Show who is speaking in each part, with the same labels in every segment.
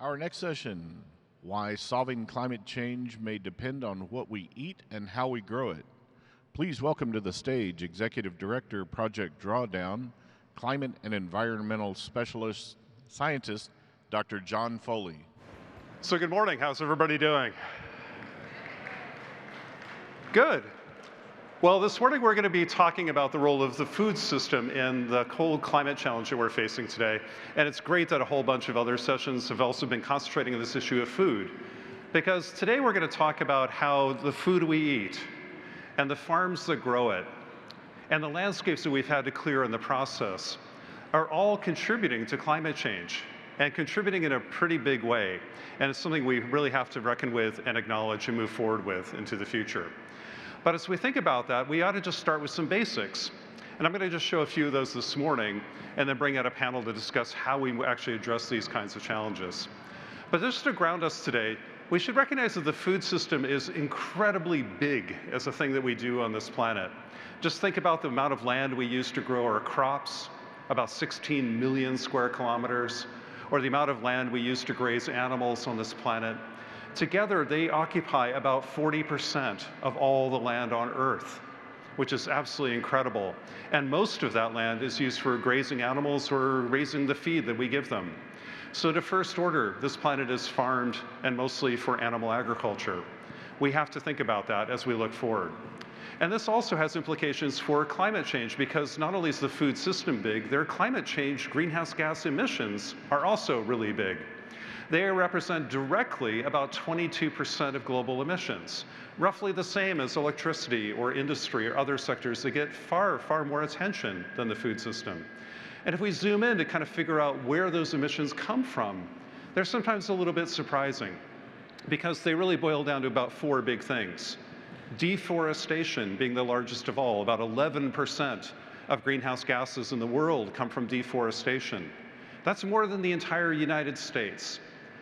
Speaker 1: Our next session, why solving climate change may depend on what we eat and how we grow it. Please welcome to the stage Executive Director, Project Drawdown, Climate and Environmental Specialist Scientist, Dr. John Foley.
Speaker 2: So good morning, how's everybody doing? Good. Well, this morning we're going to be talking about the role of the food system in the cold climate challenge that we're facing today. And it's great that a whole bunch of other sessions have also been concentrating on this issue of food. Because today we're going to talk about how the food we eat and the farms that grow it and the landscapes that we've had to clear in the process are all contributing to climate change and contributing in a pretty big way. And it's something we really have to reckon with and acknowledge and move forward with into the future. But as we think about that, we ought to just start with some basics. And I'm going to just show a few of those this morning and then bring out a panel to discuss how we actually address these kinds of challenges. But just to ground us today, we should recognize that the food system is incredibly big as a thing that we do on this planet. Just think about the amount of land we use to grow our crops, about 16 million square kilometers, or the amount of land we use to graze animals on this planet. Together, they occupy about 40% of all the land on Earth, which is absolutely incredible. And most of that land is used for grazing animals or raising the feed that we give them. So to first order, this planet is farmed and mostly for animal agriculture. We have to think about that as we look forward. And this also has implications for climate change because not only is the food system big, their climate change greenhouse gas emissions are also really big. They represent directly about 22% of global emissions, roughly the same as electricity or industry or other sectors that get far, far more attention than the food system. And if we zoom in to kind of figure out where those emissions come from, they're sometimes a little bit surprising because they really boil down to about four big things. Deforestation being the largest of all, about 11% of greenhouse gases in the world come from deforestation. That's more than the entire United States.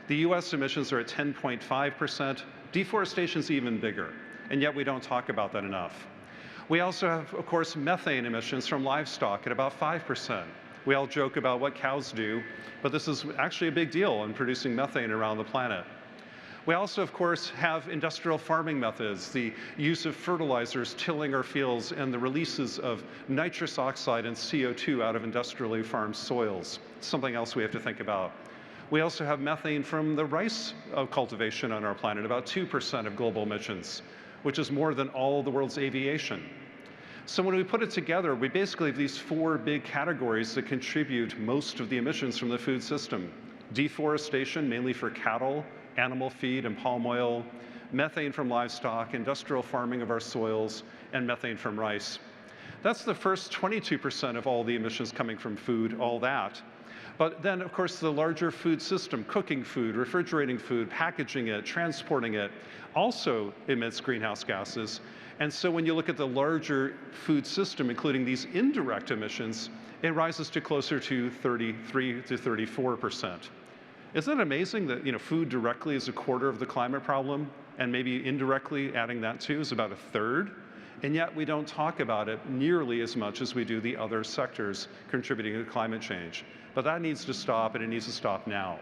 Speaker 2: The US emissions are at 10.5%. Deforestation's even bigger, and yet we don't talk about that enough. We also have, of course, methane emissions from livestock at about 5%. We all joke about what cows do, but this is actually a big deal in producing methane around the planet. We also, of course, have industrial farming methods, the use of fertilizers tilling our fields, and the releases of nitrous oxide and CO2 out of industrially farmed soils, something else we have to think about. We also have methane from the rice cultivation on our planet, about 2% of global emissions, which is more than all the world's aviation. So when we put it together, we basically have these four big categories that contribute most of the emissions from the food system. Deforestation, mainly for cattle, animal feed and palm oil, methane from livestock, industrial farming of our soils, and methane from rice. That's the first 22% of all the emissions coming from food, all that. But then, of course, the larger food system, cooking food, refrigerating food, packaging it, transporting it, also emits greenhouse gases. And so when you look at the larger food system, including these indirect emissions, it rises to closer to 33 to 34%. Isn't it amazing that food directly is a quarter of the climate problem, and maybe indirectly adding that too is about a third? And yet we don't talk about it nearly as much as we do the other sectors contributing to climate change. But that needs to stop, and it needs to stop now.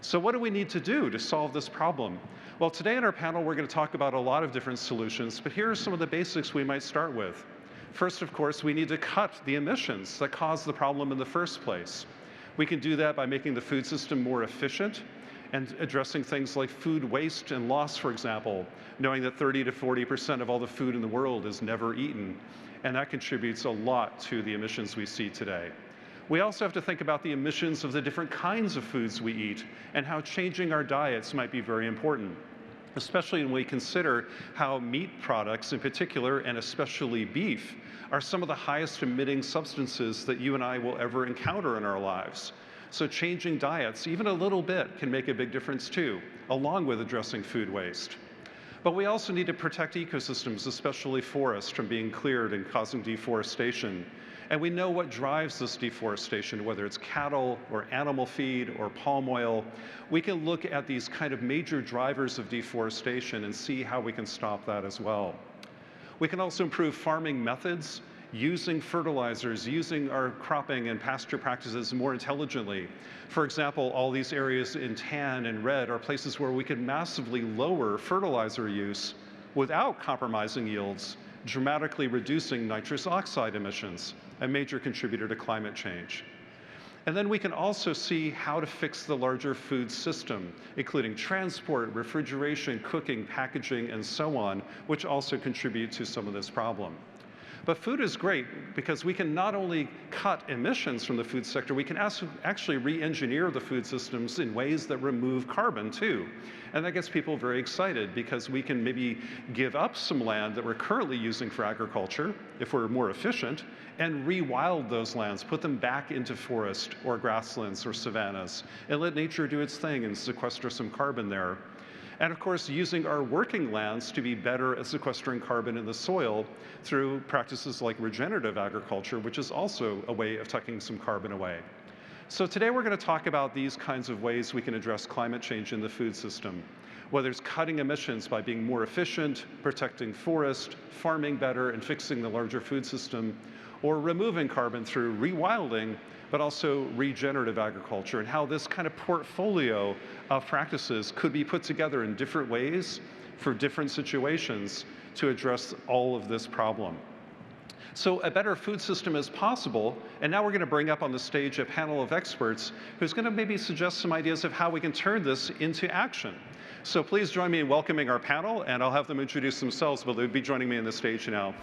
Speaker 2: So what do we need to do to solve this problem? Well, today in our panel, we're going to talk about a lot of different solutions, but here are some of the basics we might start with. First, of course, we need to cut the emissions that caused the problem in the first place. We can do that by making the food system more efficient and addressing things like food waste and loss, for example, knowing that 30 to 40% of all the food in the world is never eaten, and that contributes a lot to the emissions we see today. We also have to think about the emissions of the different kinds of foods we eat and how changing our diets might be very important, especially when we consider how meat products in particular, and especially beef, are some of the highest emitting substances that you and I will ever encounter in our lives. So changing diets, even a little bit, can make a big difference too, along with addressing food waste. But we also need to protect ecosystems, especially forests, from being cleared and causing deforestation. And we know what drives this deforestation, whether it's cattle or animal feed or palm oil. We can look at these kind of major drivers of deforestation and see how we can stop that as well. We can also improve farming methods using fertilizers, using our cropping and pasture practices more intelligently. For example, all these areas in tan and red are places where we can massively lower fertilizer use without compromising yields, dramatically reducing nitrous oxide emissions, a major contributor to climate change. And then we can also see how to fix the larger food system, including transport, refrigeration, cooking, packaging, and so on, which also contribute to some of this problem. But food is great because we can not only cut emissions from the food sector, we can actually re-engineer the food systems in ways that remove carbon too. And that gets people very excited because we can maybe give up some land that we're currently using for agriculture, if we're more efficient, and rewild those lands, put them back into forest or grasslands or savannas, and let nature do its thing and sequester some carbon there. And of course, using our working lands to be better at sequestering carbon in the soil through practices like regenerative agriculture, which is also a way of tucking some carbon away. So today we're going to talk about these kinds of ways we can address climate change in the food system, whether it's cutting emissions by being more efficient, protecting forest, farming better, and fixing the larger food system, or removing carbon through rewilding, but also regenerative agriculture, and how this kind of portfolio of practices could be put together in different ways for different situations to address all of this problem. So a better food system is possible, and now we're going to bring up on the stage a panel of experts who's going to maybe suggest some ideas of how we can turn this into action. So please join me in welcoming our panel, and I'll have them introduce themselves, but they'll be joining me on the stage now.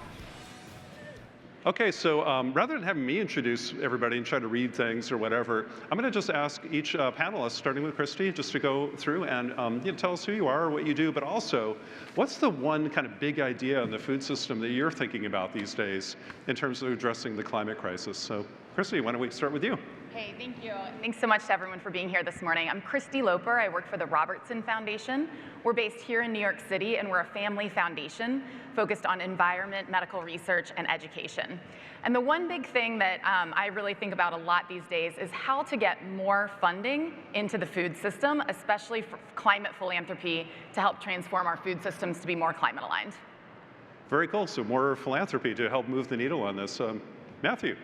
Speaker 2: Okay, so rather than having me introduce everybody and try to read things or whatever, I'm going to just ask each panelist, starting with Christy, just to go through and tell us who you are, what you do, but also, what's the one kind of big idea in the food system that you're thinking about these days in terms of addressing the climate crisis? So, Christy, why don't we start with you?
Speaker 3: Hey, thank you. Thanks so much to everyone for being here this morning. I'm Christy Loper. I work for the Robertson Foundation. We're based here in New York City, and we're a family foundation focused on environment, medical research, and education. And the one big thing that I really think about a lot these days is how to get more funding into the food system, especially for climate philanthropy, to help transform our food systems to be more climate aligned.
Speaker 2: Very cool. So more philanthropy to help move the needle on this. Matthew.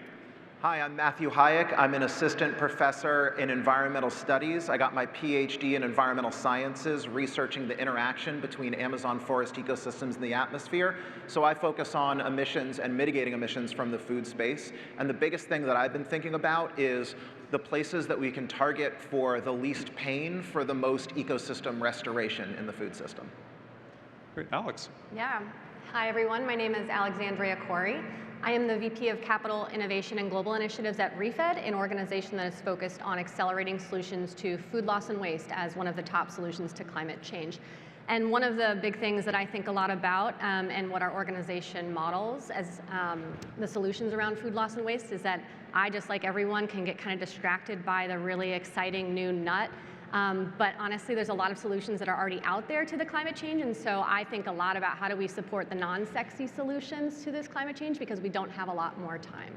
Speaker 4: Hi, I'm Matthew Hayek. I'm an assistant professor in environmental studies. I got my PhD in environmental sciences, researching the interaction between Amazon forest ecosystems and the atmosphere. So I focus on emissions and mitigating emissions from the food space. And the biggest thing that I've been thinking about is the places that we can target for the least pain for the most ecosystem restoration in the food system.
Speaker 2: Great. Alex.
Speaker 5: Yeah. Hi, everyone. My name is Alexandria Coari. I am the VP of Capital Innovation and Global Initiatives at ReFed, an organization that is focused on accelerating solutions to food loss and waste as one of the top solutions to climate change. And one of the big things that I think a lot about and what our organization models as the solutions around food loss and waste is that I, just like everyone, can get kind of distracted by the really exciting new nut. But honestly, there's a lot of solutions that are already out there to the climate change, and so I think a lot about how do we support the non-sexy solutions to this climate change because we don't have a lot more time.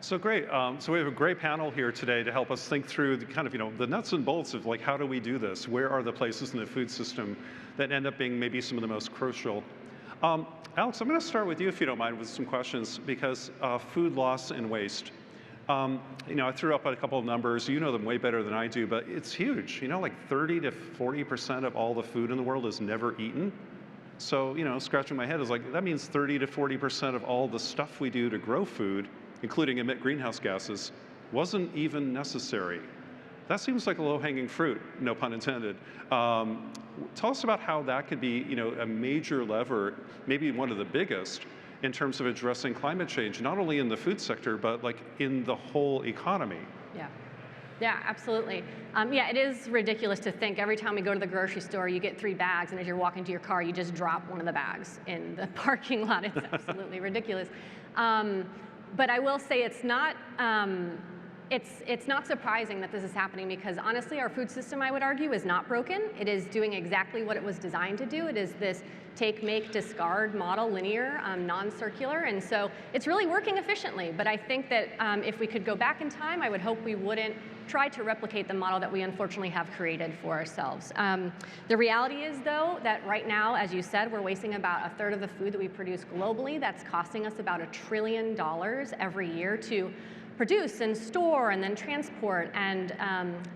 Speaker 2: So great. So we have a great panel here today to help us think through the kind of, the nuts and bolts of like, how do we do this? Where are the places in the food system that end up being maybe some of the most crucial? Alex, I'm going to start with you, if you don't mind, with some questions, because food loss and waste. I threw up a couple of numbers. You know them way better than I do, but it's huge. Like 30 to 40% of all the food in the world is never eaten. So, scratching my head is like, that means 30 to 40% of all the stuff we do to grow food, including emit greenhouse gases, wasn't even necessary. That seems like a low-hanging fruit, no pun intended. Tell us about how that could be, a major lever, maybe one of the biggest, in terms of addressing climate change, not only in the food sector, but like in the whole economy.
Speaker 5: Yeah, absolutely. It is ridiculous to think every time we go to the grocery store, you get 3 bags, and as you're walking to your car, you just drop one of the bags in the parking lot. It's absolutely ridiculous. But I will say it's not surprising that this is happening because honestly, our food system, I would argue, is not broken. It is doing exactly what it was designed to do. It is this take, make, discard model, linear, non-circular, and so it's really working efficiently. But I think that if we could go back in time, I would hope we wouldn't try to replicate the model that we unfortunately have created for ourselves. The reality is, though, that right now, as you said, we're wasting about a third of the food that we produce globally. That's costing us about $1 trillion every year to produce and store and then transport and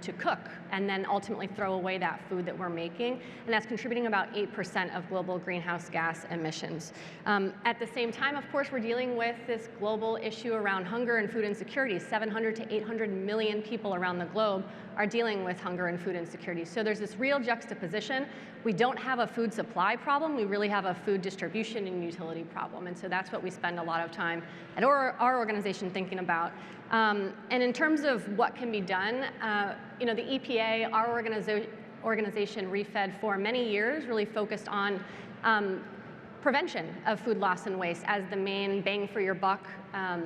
Speaker 5: to cook and then ultimately throw away that food that we're making. And that's contributing about 8% of global greenhouse gas emissions. At the same time, of course, we're dealing with this global issue around hunger and food insecurity. 700 to 800 million people around the globe are dealing with hunger and food insecurity. So there's this real juxtaposition. We don't have a food supply problem, we really have a food distribution and utility problem. And so that's what we spend a lot of time at our organization thinking about. And in terms of what can be done, the EPA, our organization, ReFed, for many years really focused on prevention of food loss and waste as the main bang for your buck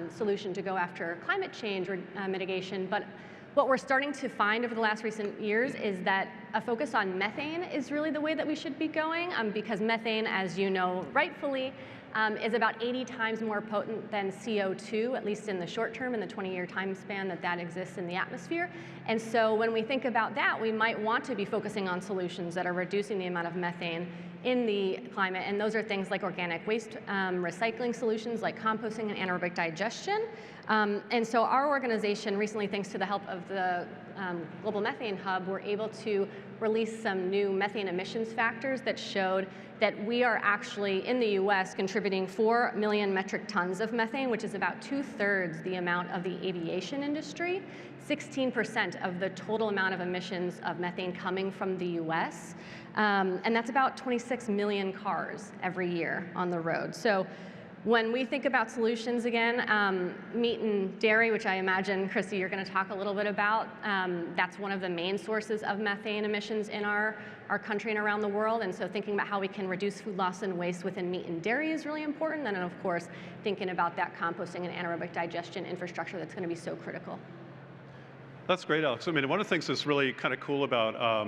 Speaker 5: solution to go after climate change mitigation. But what we're starting to find over the last recent years is that a focus on methane is really the way that we should be going, because methane, as you know rightfully, is about 80 times more potent than CO2, at least in the short term, in the 20-year time span that exists in the atmosphere. And so when we think about that, we might want to be focusing on solutions that are reducing the amount of methane in the climate. And those are things like organic waste recycling solutions like composting and anaerobic digestion. And so our organization recently, thanks to the help of the Global Methane Hub, were able to release some new methane emissions factors that showed that we are actually, in the US, contributing 4 million metric tons of methane, which is about 2/3 the amount of the aviation industry, 16% of the total amount of emissions of methane coming from the US. And that's about 26 million cars every year on the road. So when we think about solutions again, meat and dairy, which I imagine, Christy, you're going to talk a little bit about, that's one of the main sources of methane emissions in our country and around the world. And so thinking about how we can reduce food loss and waste within meat and dairy is really important. And then, of course, thinking about that composting and anaerobic digestion infrastructure that's going to be so critical.
Speaker 2: That's great, Alex. I mean, one of the things that's really kind of cool about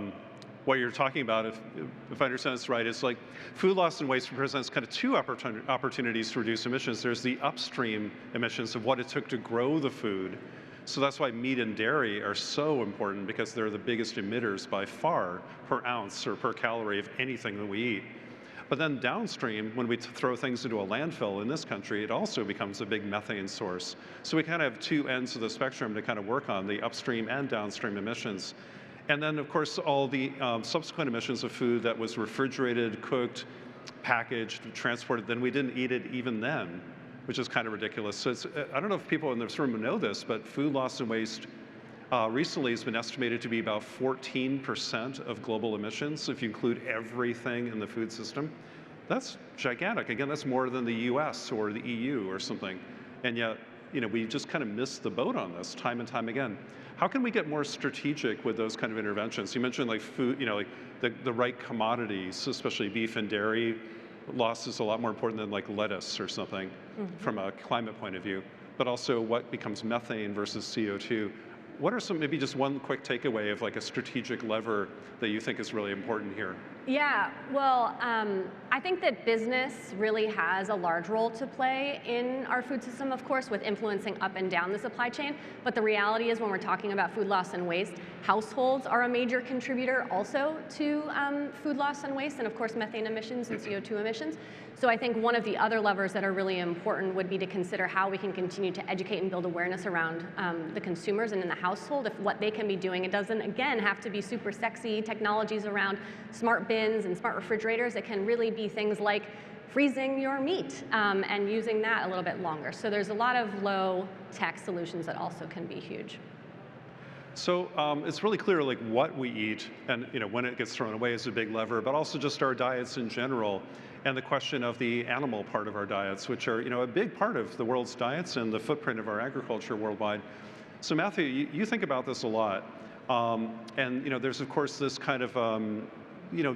Speaker 2: what you're talking about, if I understand this right, is like food loss and waste presents kind of two opportunities to reduce emissions. There's the upstream emissions of what it took to grow the food. So that's why meat and dairy are so important, because they're the biggest emitters by far per ounce or per calorie of anything that we eat. But then downstream, when we throw things into a landfill in this country, it also becomes a big methane source. So we kind of have two ends of the spectrum to kind of work on, the upstream and downstream emissions. And then, of course, all the subsequent emissions of food that was refrigerated, cooked, packaged, transported, then we didn't eat it even then, which is kind of ridiculous. So I don't know if people in this room know this, but food loss and waste recently has been estimated to be about 14% of global emissions, if you include everything in the food system. That's gigantic. Again, that's more than the US or the EU or something. And yet, we just kind of missed the boat on this time and time again. How can we get more strategic with those kind of interventions? You mentioned like food, like the right commodities, especially beef and dairy. Loss is a lot more important than like lettuce or something from a climate point of view, but also what becomes methane versus CO2. What are maybe just one quick takeaway of like a strategic lever that you think is really important here?
Speaker 5: Yeah, well, I think that business really has a large role to play in our food system, of course, with influencing up and down the supply chain. But the reality is when we're talking about food loss and waste, households are a major contributor also to food loss and waste, and of course methane emissions and CO2 emissions. So I think one of the other levers that are really important would be to consider how we can continue to educate and build awareness around the consumers and in the household, if what they can be doing. It doesn't, again, have to be super sexy technologies around smart bins and smart refrigerators. It can really be things like freezing your meat and using that a little bit longer. So there's a lot of low-tech solutions that also can be huge.
Speaker 2: So it's really clear like what we eat and when it gets thrown away is a big lever, but also just our diets in general, and the question of the animal part of our diets, which are a big part of the world's diets and the footprint of our agriculture worldwide. So Matthew, you think about this a lot, and there's of course this kind of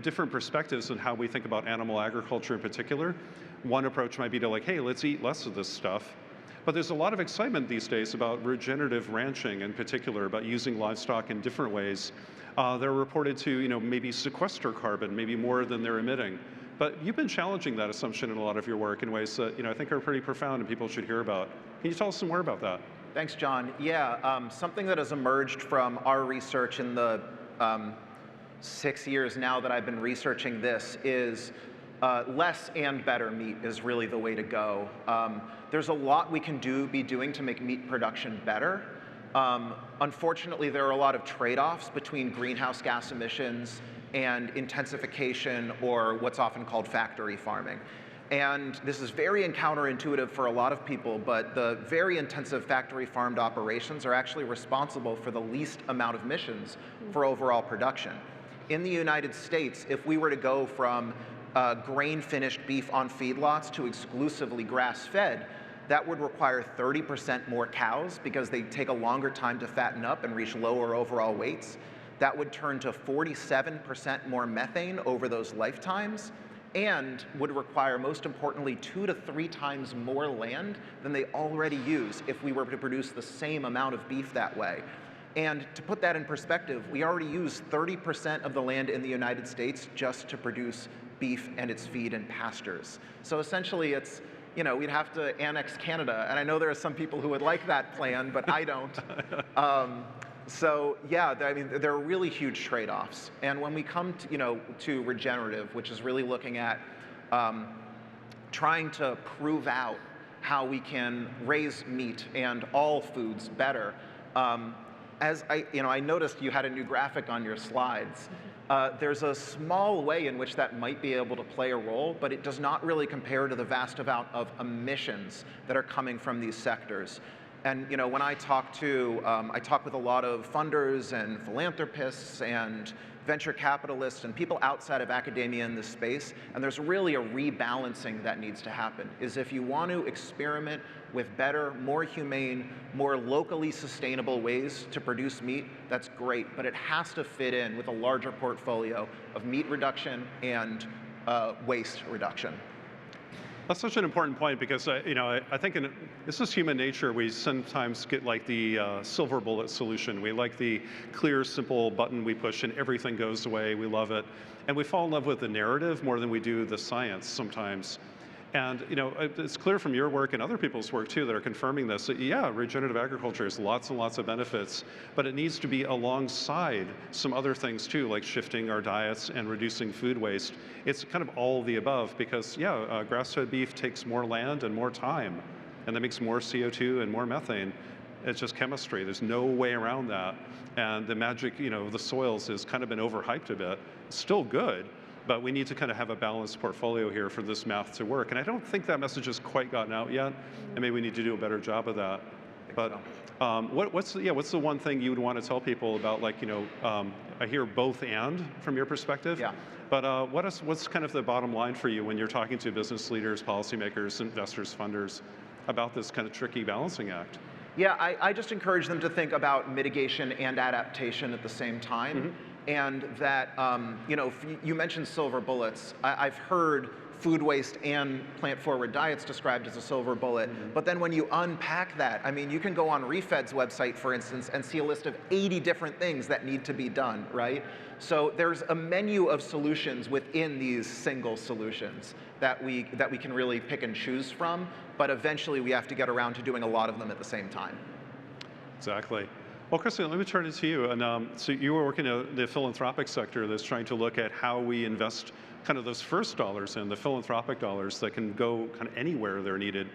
Speaker 2: different perspectives on how we think about animal agriculture in particular. One approach might be to like, hey, let's eat less of this stuff. But there's a lot of excitement these days about regenerative ranching in particular, about using livestock in different ways. They're reported to maybe sequester carbon, maybe more than they're emitting. But you've been challenging that assumption in a lot of your work in ways that I think are pretty profound and people should hear about. Can you tell us some more about that?
Speaker 4: Thanks, John. Yeah, something that has emerged from our research in the 6 years now that I've been researching this is less and better meat is really the way to go. There's a lot we can be doing to make meat production better. Unfortunately, there are a lot of trade-offs between greenhouse gas emissions and intensification, or what's often called factory farming. And this is very counterintuitive for a lot of people, but the very intensive factory farmed operations are actually responsible for the least amount of emissions for overall production. In the United States, if we were to go from grain-finished beef on feedlots to exclusively grass-fed, that would require 30% more cows because they take a longer time to fatten up and reach lower overall weights. That would turn to 47% more methane over those lifetimes, and would require, most importantly, 2 to 3 times more land than they already use if we were to produce the same amount of beef that way. And to put that in perspective, we already use 30% of the land in the United States just to produce beef and its feed and pastures. So essentially it's, you know, we'd have to annex Canada, and I know there are some people who would like that plan, but I don't. So yeah, I mean, there are really huge trade-offs. And when we come to, to regenerative, which is really looking at trying to prove out how we can raise meat and all foods better, as I noticed you had a new graphic on your slides. There's a small way in which that might be able to play a role, but it does not really compare to the vast amount of emissions that are coming from these sectors. And when I talk with a lot of funders and philanthropists and venture capitalists and people outside of academia in this space, and there's really a rebalancing that needs to happen, is if you want to experiment with better, more humane, more locally sustainable ways to produce meat, that's great, but it has to fit in with a larger portfolio of meat reduction and waste reduction.
Speaker 2: That's such an important point because I think this is human nature. We sometimes get like the silver bullet solution. We like the clear, simple button we push and everything goes away. We love it. And we fall in love with the narrative more than we do the science sometimes. And it's clear from your work and other people's work too that are confirming this that yeah, regenerative agriculture has lots and lots of benefits, but it needs to be alongside some other things too, like shifting our diets and reducing food waste. It's kind of all of the above because yeah, grass-fed beef takes more land and more time, and that makes more CO2 and more methane. It's just chemistry. There's no way around that. And the magic, of the soils has kind of been overhyped a bit. It's still good, but we need to kind of have a balanced portfolio here for this math to work. And I don't think that message has quite gotten out yet, and maybe we need to do a better job of that. But what's the one thing you would want to tell people about, I hear both and from your perspective.
Speaker 4: Yeah.
Speaker 2: But what's kind of the bottom line for you when you're talking to business leaders, policymakers, investors, funders about this kind of tricky balancing act?
Speaker 4: Yeah, I just encourage them to think about mitigation and adaptation at the same time. Mm-hmm. And that, you mentioned silver bullets. I've heard food waste and plant-forward diets described as a silver bullet. Mm-hmm. But then when you unpack that, I mean, you can go on ReFed's website, for instance, and see a list of 80 different things that need to be done, right? So there's a menu of solutions within these single solutions that we can really pick and choose from. But eventually, we have to get around to doing a lot of them at the same time.
Speaker 2: Exactly. Well, Christy, let me turn it to you. And so you were working in the philanthropic sector that's trying to look at how we invest kind of those first dollars in, the philanthropic dollars that can go kind of anywhere they're needed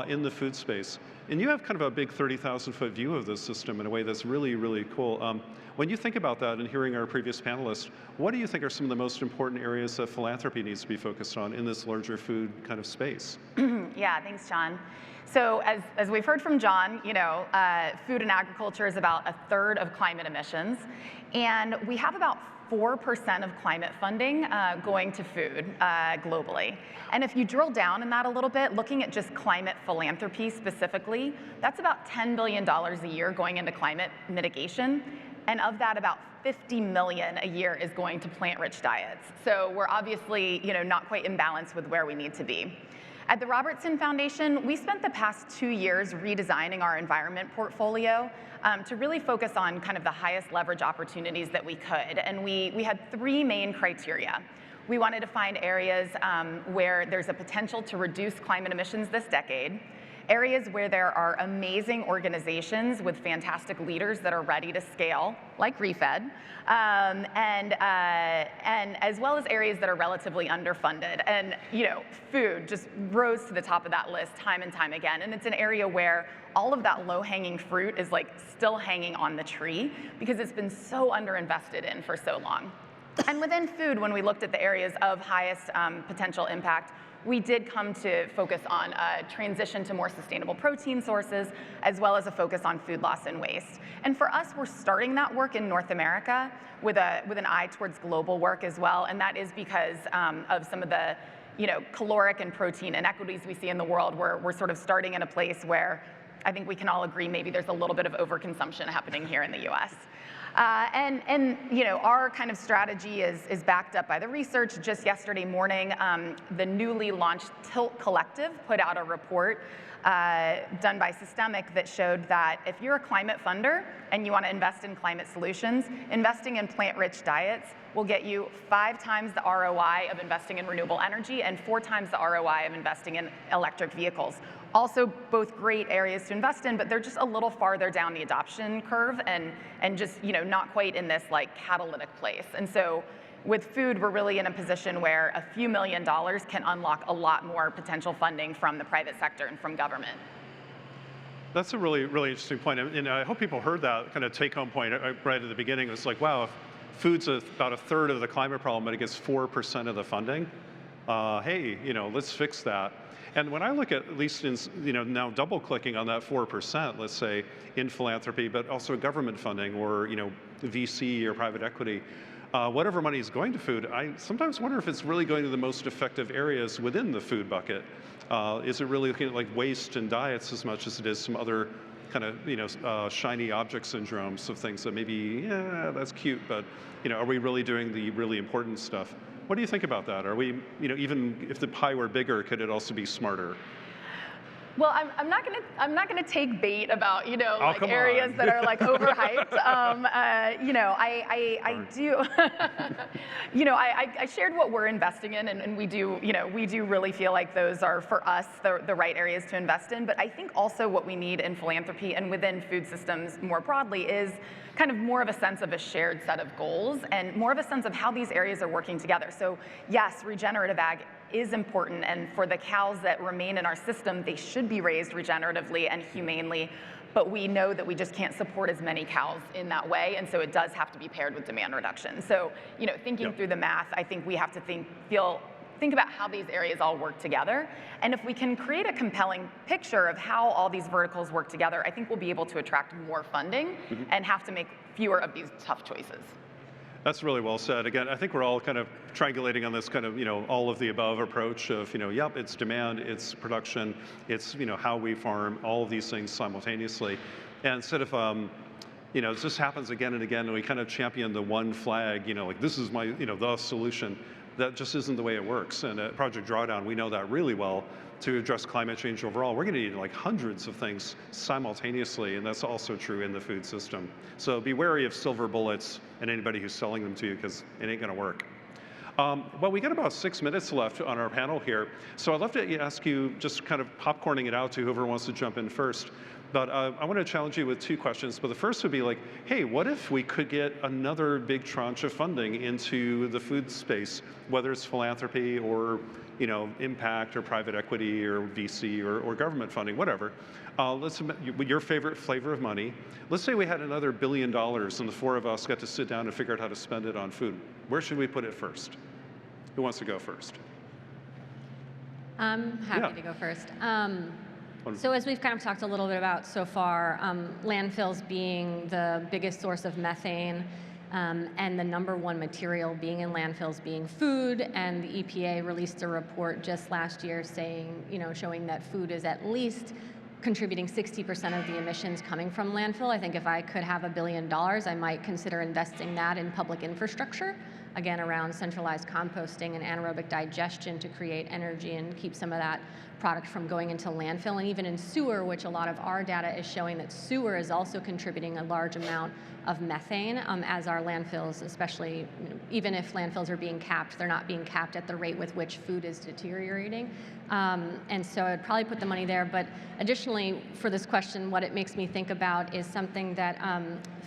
Speaker 2: in the food space. And you have kind of a big 30,000-foot view of this system in a way that's really, really cool. When you think about that and hearing our previous panelists, what do you think are some of the most important areas that philanthropy needs to be focused on in this larger food kind of space?
Speaker 3: Yeah, thanks, John. So as we've heard from John, food and agriculture is about 1/3 of climate emissions, and we have about 4% of climate funding going to food globally. And if you drill down in that a little bit, looking at just climate philanthropy specifically, that's about $10 billion a year going into climate mitigation, and of that, about $50 million a year is going to plant-rich diets. So we're obviously, not quite in balance with where we need to be. At the Robertson Foundation, we spent the past 2 years redesigning our environment portfolio to really focus on kind of the highest leverage opportunities that we could. And we had 3 main criteria. We wanted to find areas where there's a potential to reduce climate emissions this decade. areas where there are amazing organizations with fantastic leaders that are ready to scale, like ReFed, and as well as areas that are relatively underfunded. And food just rose to the top of that list time and time again. And it's an area where all of that low-hanging fruit is like still hanging on the tree because it's been so underinvested in for so long. And within food, when we looked at the areas of highest potential impact, we did come to focus on a transition to more sustainable protein sources, as well as a focus on food loss and waste. And for us, we're starting that work in North America with an eye towards global work as well, and that is because of some of the caloric and protein inequities we see in the world. We're sort of starting in a place where I think we can all agree maybe there's a little bit of overconsumption happening here in the US. Our kind of strategy is backed up by the research. Just yesterday morning, the newly launched Tilt Collective put out a report done by Systemic that showed that if you're a climate funder and you want to invest in climate solutions, investing in plant-rich diets will get you 5 times the ROI of investing in renewable energy and 4 times the ROI of investing in electric vehicles. Also, both great areas to invest in, but they're just a little farther down the adoption curve and just not quite in this like catalytic place. And so with food, we're really in a position where a few $1 million can unlock a lot more potential funding from the private sector and from government.
Speaker 2: That's a really, really interesting point. And I hope people heard that kind of take-home point right at the beginning. It's like, wow, if food's about a third of the climate problem, but it gets 4% of the funding. Hey, let's fix that. And when I look at least in, now double clicking on that 4%, let's say in philanthropy, but also government funding or, VC or private equity, whatever money is going to food, I sometimes wonder if it's really going to the most effective areas within the food bucket. Is it really looking at like waste and diets as much as it is some other kind of, shiny object syndromes of things that maybe, yeah, that's cute, but, are we really doing the really important stuff? What do you think about that? Are we, even if the pie were bigger, could it also be smarter?
Speaker 3: Well, I'm not gonna take bait about like areas that are like overhyped. I do. I shared what we're investing in, and we do really feel like those are for us the right areas to invest in. But I think also what we need in philanthropy and within food systems more broadly is kind of more of a sense of a shared set of goals and more of a sense of how these areas are working together. So yes, regenerative ag is important, and for the cows that remain in our system, they should be raised regeneratively and humanely, but we know that we just can't support as many cows in that way, and so it does have to be paired with demand reduction. So, thinking through the math, I think we have to think about how these areas all work together, and if we can create a compelling picture of how all these verticals work together, I think we'll be able to attract more funding and have to make fewer of these tough choices.
Speaker 2: That's really well said. Again, I think we're all kind of triangulating on this kind of, all of the above approach of, yep, it's demand, it's production, it's, how we farm, all of these things simultaneously. And instead of, it just happens again and again, and we kind of champion the one flag, like this is my, the solution. That just isn't the way it works. And at Project Drawdown, we know that really well. To address climate change overall, we're going to need like hundreds of things simultaneously, and that's also true in the food system. So be wary of silver bullets and anybody who's selling them to you, because it ain't going to work. Well, we got about 6 minutes left on our panel here. So I'd love to ask you, just kind of popcorning it out to whoever wants to jump in first. But I want to challenge you with 2 questions. But the first would be like, hey, what if we could get another big tranche of funding into the food space, whether it's philanthropy or impact or private equity or VC or government funding, whatever. Your favorite flavor of money. Let's say we had another $1 billion and the 4 of us got to sit down and figure out how to spend it on food. Where should we put it first? Who wants to go first?
Speaker 5: I'm happy to go first. So as we've kind of talked a little bit about so far, landfills being the biggest source of methane, and the #1 material being in landfills being food, and the EPA released a report just last year saying, showing that food is at least contributing 60% of the emissions coming from landfill. I think if I could have $1 billion, I might consider investing that in public infrastructure again, around centralized composting and anaerobic digestion to create energy and keep some of that product from going into landfill. And even in sewer, which a lot of our data is showing that sewer is also contributing a large amount of methane as our landfills, especially, even if landfills are being capped, they're not being capped at the rate with which food is deteriorating. And so I'd probably put the money there. But additionally, for this question, what it makes me think about is something that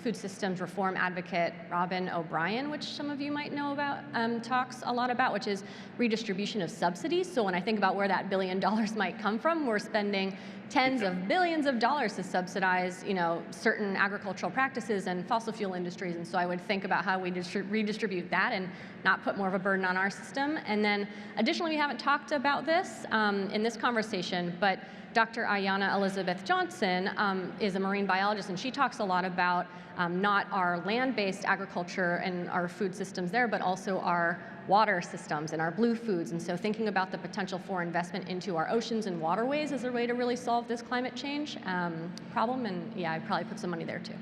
Speaker 5: food systems reform advocate Robin O'Brien, which some of you might know about, talks a lot about, which is redistribution of subsidies. So when I think about where that $1 billion might come from, we're spending tens of billions of dollars to subsidize, certain agricultural practices and fossil fuel industries. And so I would think about how we redistribute that and not put more of a burden on our system. And then additionally, we haven't talked about this in this conversation, but Dr. Ayanna Elizabeth Johnson is a marine biologist, and she talks a lot about not our land-based agriculture and our food systems there, but also our water systems and our blue foods. And so thinking about the potential for investment into our oceans and waterways as a way to really solve this climate change problem. And yeah, I'd probably put some money there too.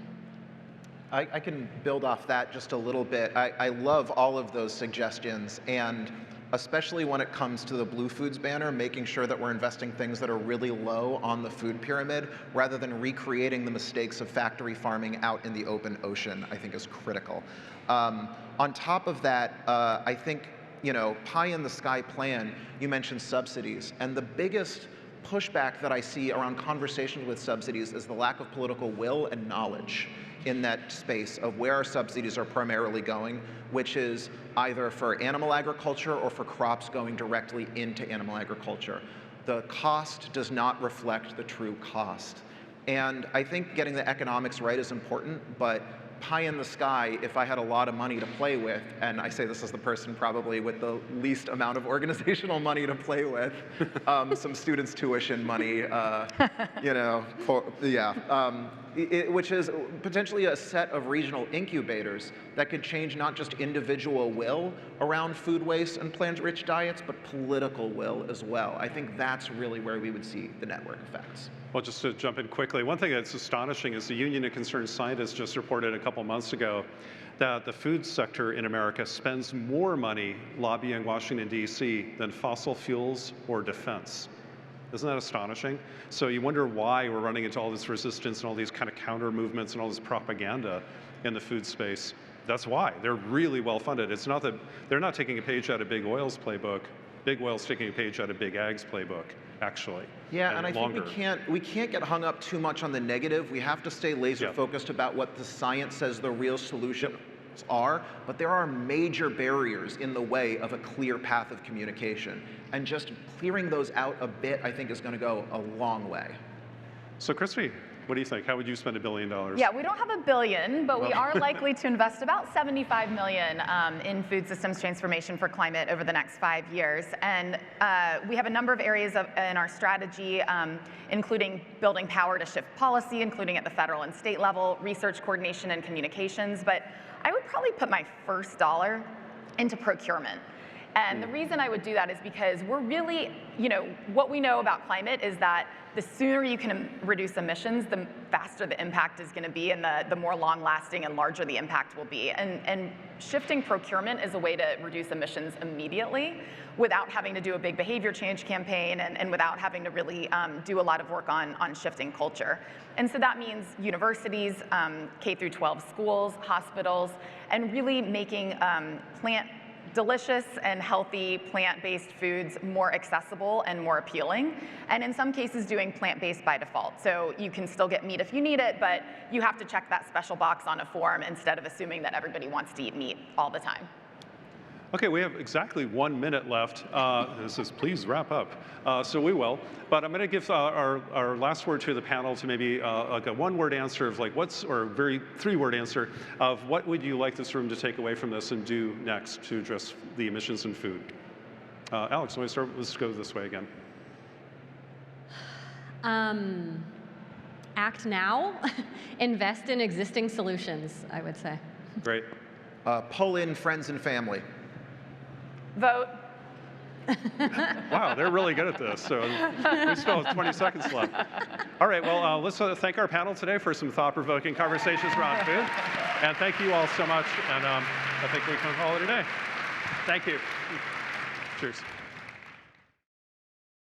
Speaker 4: I can build off that just a little bit. I love all of those suggestions, and especially when it comes to the Blue Foods banner, making sure that we're investing things that are really low on the food pyramid rather than recreating the mistakes of factory farming out in the open ocean, I think is critical. On top of that, I think, pie in the sky plan, you mentioned subsidies, and the biggest pushback that I see around conversations with subsidies is the lack of political will and knowledge in that space of where our subsidies are primarily going, which is either for animal agriculture or for crops going directly into animal agriculture. The cost does not reflect the true cost. And I think getting the economics right is important, but pie in the sky, if I had a lot of money to play with, and I say this as the person probably with the least amount of organizational money to play with, some students' tuition money, which is potentially a set of regional incubators that could change not just individual will around food waste and plant-rich diets, but political will as well. I think that's really where we would see the network effects.
Speaker 2: Well, just to jump in quickly, one thing that's astonishing is the Union of Concerned Scientists just reported a couple months ago that the food sector in America spends more money lobbying Washington, D.C. than fossil fuels or defense. Isn't that astonishing? So you wonder why we're running into all this resistance and all these kind of counter movements and all this propaganda in the food space. That's why. They're really well funded. It's not that they're not taking a page out of Big Oil's playbook. Big Oil's taking a page out of Big Ag's playbook, actually.
Speaker 4: Yeah, and I think we can't get hung up too much on the negative. We have to stay laser focused about what the science says the real solution are, but there are major barriers in the way of a clear path of communication. And just clearing those out a bit, I think, is going to go a long way.
Speaker 2: So, Christy, what do you think? How would you spend $1 billion?
Speaker 3: Yeah, we don't have $1 billion, but we are likely to invest about $75 million in food systems transformation for climate over the next 5 years. And we have a number of areas in our strategy, including building power to shift policy, including at the federal and state level, research coordination and communications. But I would probably put my first dollar into procurement. And the reason I would do that is because we're really, what we know about climate is that the sooner you can reduce emissions, the faster the impact is going to be, and the more long-lasting and larger the impact will be. And shifting procurement is a way to reduce emissions immediately without having to do a big behavior change campaign and without having to really do a lot of work on shifting culture. And so that means universities, K through 12 schools, hospitals, and really making delicious and healthy plant-based foods more accessible and more appealing, and in some cases doing plant-based by default. So you can still get meat if you need it, but you have to check that special box on a form instead of assuming that everybody wants to eat meat all the time.
Speaker 2: Okay, we have exactly 1 minute left. It says, please wrap up. So we will. But I'm going to give our last word to the panel to maybe like a one-word answer of or a very three-word answer of what would you like this room to take away from this and do next to address the emissions in food. Alex, let's go this way again.
Speaker 5: Act now, invest in existing solutions, I would say.
Speaker 2: Great.
Speaker 4: Pull in friends and family.
Speaker 3: Vote.
Speaker 2: Wow, they're really good at this. So we still have 20 seconds left. All right, well, let's thank our panel today for some thought-provoking conversations around food. And thank you all so much. And I think we can call it a day. Thank you. Cheers.